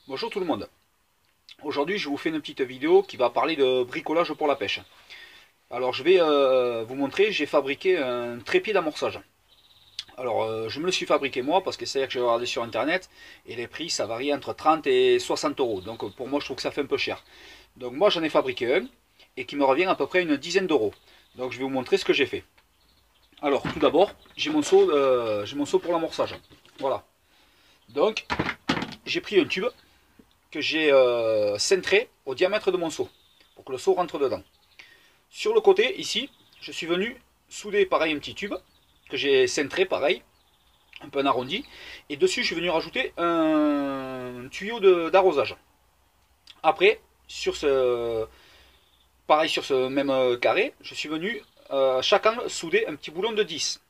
Bonjour tout le monde. Aujourd'hui je vous fais une petite vidéo qui va parler de bricolage pour la pêche. Alors je vais vous montrer, j'ai fabriqué un trépied d'amorçage. Alors je me le suis fabriqué moi parce que c'est là que j'ai regardé sur internet et les prix ça varie entre 30 et 60 euros. Donc pour moi je trouve que ça fait un peu cher. Donc moi j'en ai fabriqué un et qui me revient à peu près une dizaine d'euros. Donc je vais vous montrer ce que j'ai fait. Alors tout d'abord j'ai mon seau pour l'amorçage. Voilà. Donc j'ai pris un tube que j'ai cintré au diamètre de mon seau pour que le seau rentre dedans. Sur le côté ici, je suis venu souder pareil un petit tube que j'ai cintré pareil, un peu en arrondi, et dessus je suis venu rajouter un tuyau d'arrosage. Après, pareil sur ce même carré, je suis venu à chaque angle souder un petit boulon de 10.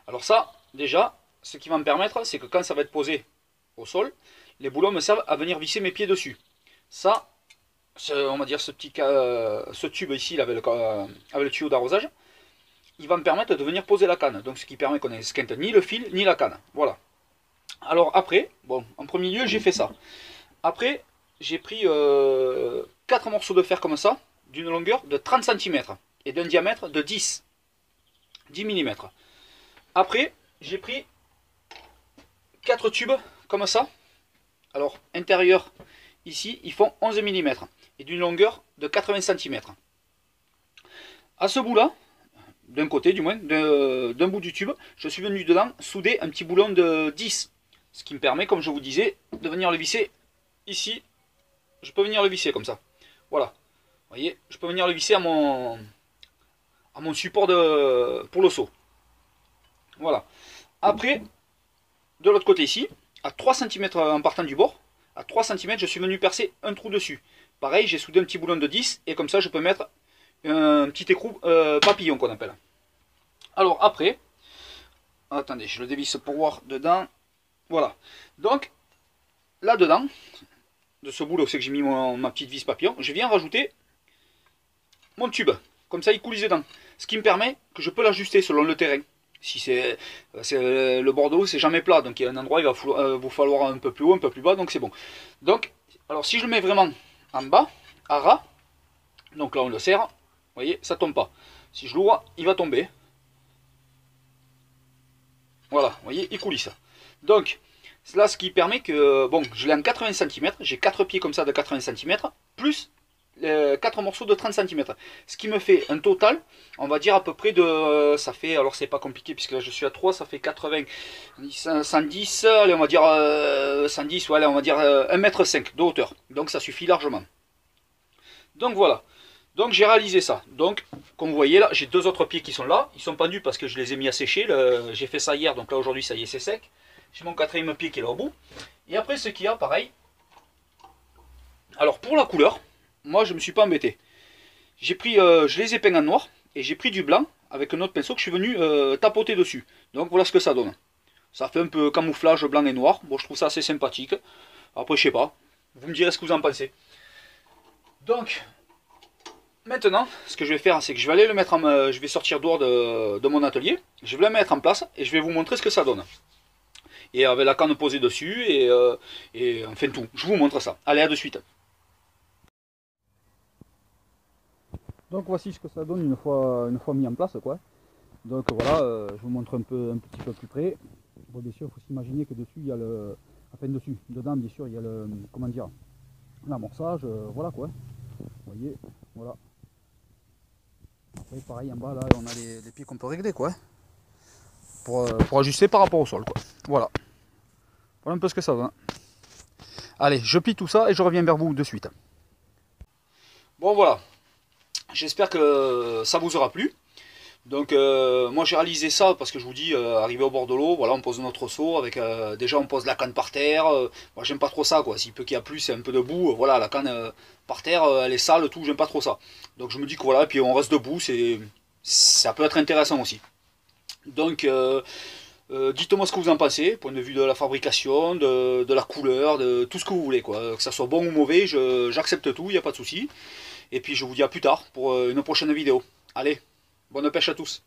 Alors ça, déjà, ce qui va me permettre, c'est que quand ça va être posé au sol, les boulons me servent à venir visser mes pieds dessus. Ça, on va dire ce tube ici avec le tuyau d'arrosage, il va me permettre de venir poser la canne. Donc ce qui permet qu'on n'esquinte ni le fil ni la canne. Voilà. Alors après, bon, en premier lieu j'ai fait ça. Après, j'ai pris 4 morceaux de fer comme ça, d'une longueur de 30 cm et d'un diamètre de 10 mm. Après, j'ai pris 4 tubes comme ça. Alors, intérieur, ici, ils font 11 mm et d'une longueur de 80 cm. À ce bout-là, d'un côté du moins, d'un bout du tube, je suis venu dedans souder un petit boulon de 10. Ce qui me permet, comme je vous disais, de venir le visser ici. Je peux venir le visser comme ça. Voilà. Vous voyez, je peux venir le visser à mon support pour le seau. Voilà. Après, de l'autre côté ici, à 3 cm en partant du bord, à 3 cm, je suis venu percer un trou dessus. Pareil, j'ai soudé un petit boulon de 10 et comme ça, je peux mettre un petit écrou papillon qu'on appelle. Alors après, attendez, je le dévisse pour voir dedans. Voilà. Donc, là-dedans, de ce boulot, c'est que j'ai mis ma petite vis papillon, je viens rajouter mon tube. Comme ça, il coulisse dedans. Ce qui me permet que je peux l'ajuster selon le terrain. Si c'est le bord de l'eau, c'est jamais plat, donc il y a un endroit, il va vous falloir un peu plus haut, un peu plus bas, donc c'est bon. Donc, alors si je le mets vraiment en bas, à ras, donc là on le serre, vous voyez, ça tombe pas. Si je l'ouvre, il va tomber. Voilà, vous voyez, il coulisse. Donc, là ce qui permet que, bon, je l'ai en 80 cm, j'ai 4 pieds comme ça de 80 cm, plus 4 morceaux de 30 cm. Ce qui me fait un total, on va dire à peu près de... ça fait, alors c'est pas compliqué puisque là je suis à 3, ça fait 80, 110, allez on va dire 110, ouais, allez, on va dire 1,5 m de hauteur. Donc ça suffit largement. Donc voilà. Donc j'ai réalisé ça. Donc comme vous voyez là, j'ai 2 autres pieds qui sont là. Ils sont pendus parce que je les ai mis à sécher. J'ai fait ça hier, donc là aujourd'hui ça y est, c'est sec. J'ai mon 4e pied qui est là au bout. Et après ce qu'il y a, pareil. Alors pour la couleur, moi je me suis pas embêté. J'ai pris, je les ai peints en noir et j'ai pris du blanc avec un autre pinceau que je suis venu tapoter dessus. Donc voilà ce que ça donne. Ça fait un peu camouflage blanc et noir. Bon, je trouve ça assez sympathique. Après je sais pas. Vous me direz ce que vous en pensez. Donc maintenant, ce que je vais faire, c'est que je vais aller le mettre je vais sortir dehors de mon atelier. Je vais le mettre en place et je vais vous montrer ce que ça donne. Et avec la canne posée dessus et enfin tout. Je vous montre ça. Allez, à de suite. Donc voici ce que ça donne une fois mis en place, quoi. Donc voilà, je vous montre un petit peu plus près. Bon, bien sûr, il faut s'imaginer que dessus il y a dedans bien sûr il y a comment dire, l'amorçage, voilà quoi. Vous voyez, voilà. Après pareil en bas là, on a les pieds qu'on peut régler quoi. Pour ajuster par rapport au sol quoi. Voilà. Voilà un peu ce que ça donne. Allez, je plie tout ça et je reviens vers vous de suite. Bon voilà. J'espère que ça vous aura plu. Donc moi j'ai réalisé ça parce que je vous dis, arrivé au bord de l'eau, voilà, on pose notre seau avec déjà on pose la canne par terre. Moi j'aime pas trop ça quoi. S'il peut qu'il y a plus, c'est un peu debout. Voilà, la canne par terre, elle est sale, tout, j'aime pas trop ça. Donc je me dis que voilà, et puis on reste debout, ça peut être intéressant aussi. Donc dites-moi ce que vous en pensez, point de vue de la fabrication, de la couleur, de tout ce que vous voulez quoi. Que ça soit bon ou mauvais, j'accepte tout, il n'y a pas de souci. Et puis je vous dis à plus tard pour une prochaine vidéo. Allez, bonne pêche à tous.